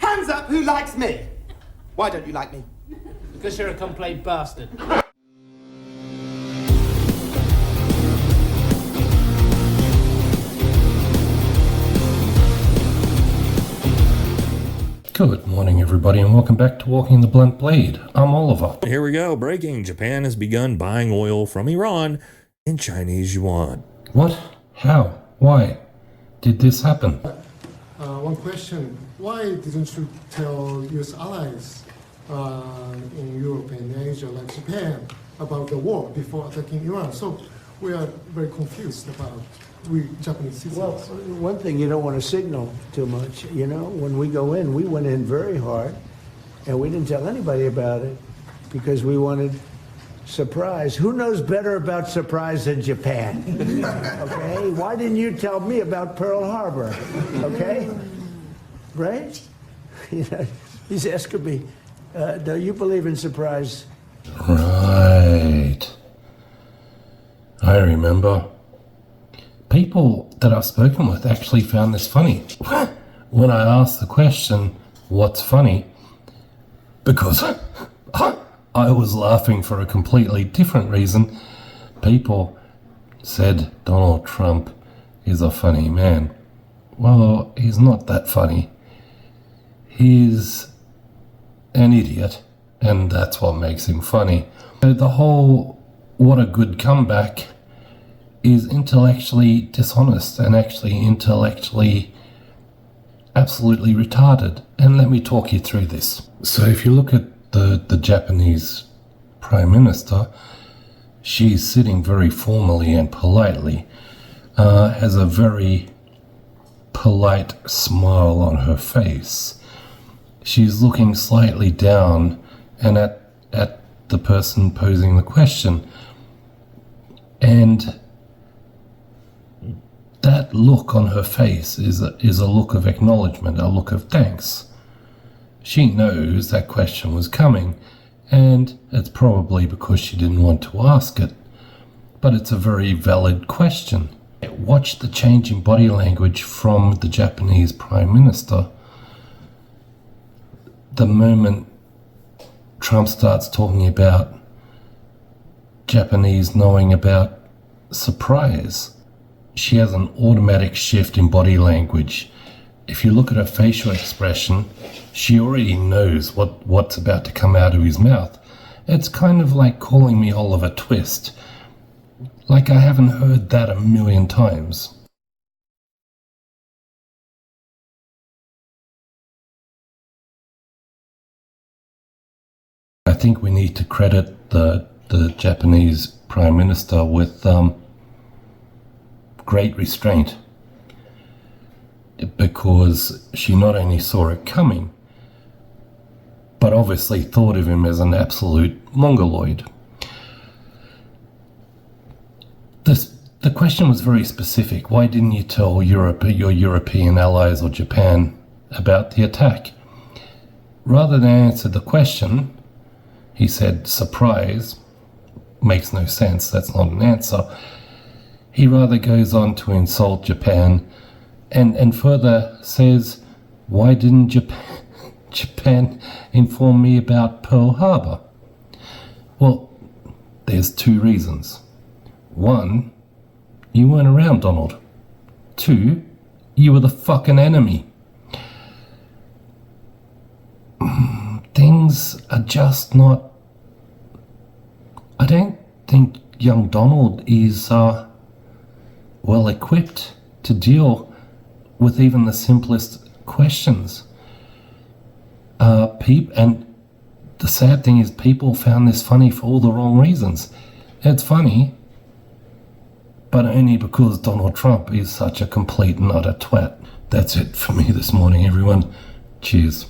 Hands up, who likes me? Why don't you like me? Because you're a complete bastard. Good morning, everybody, and welcome back to Walking the Blunt Blade. I'm Oliver. Here we go. Breaking. Japan has begun buying oil from Iran in Chinese yuan. What? How? Why did this happen? One question. Why didn't you tell US allies in Europe and Asia, like Japan, about the war before attacking Iran? So we are very confused about we Japanese citizens. Well, one thing, you don't want to signal too much. You know, when we go in, we went in very hard, and we didn't tell anybody about it because we wanted surprise. Who knows better about surprise than Japan? Okay? Why didn't you tell me about Pearl Harbor? Okay? Right? You know, he's asking me, do you believe in surprise? Right. I remember. People that I've spoken with actually found this funny. When I asked the question, what's funny? Because I was laughing for a completely different reason. People said Donald Trump is a funny man. Well, he's not that funny. He's an idiot, and that's what makes him funny. So the whole what a good comeback is intellectually dishonest and actually intellectually absolutely retarded. And let me talk you through this. So if you look at the Japanese Prime Minister, she's sitting very formally and politely, has a very polite smile on her face. She's looking slightly down and at the person posing the question. And that look on her face is a look of acknowledgement, a look of thanks. She knows that question was coming, and it's probably because she didn't want to ask it. But it's a very valid question. Watch the change in body language from the Japanese Prime Minister. The moment Trump starts talking about Japanese knowing about surprise, she has an automatic shift in body language. If you look at her facial expression, she already knows what's about to come out of his mouth. It's kind of like calling me Oliver Twist. Like I haven't heard that a million times. I think we need to credit the Japanese Prime Minister with great restraint, because she not only saw it coming, but obviously thought of him as an absolute mongoloid. The question was very specific. Why didn't you tell Europe, your European allies or Japan about the attack? Rather than answer the question, he said surprise. Makes no sense, that's not an answer. He rather goes on to insult Japan and further says, why didn't Japan inform me about Pearl Harbor? Well, there's two reasons. One, you weren't around, Donald. Two, you were the fucking enemy. Things are just not... I don't think young Donald is well equipped to deal with even the simplest questions. And the sad thing is people found this funny for all the wrong reasons. It's funny, but only because Donald Trump is such a complete and utter twat. That's it for me this morning, everyone. Cheers.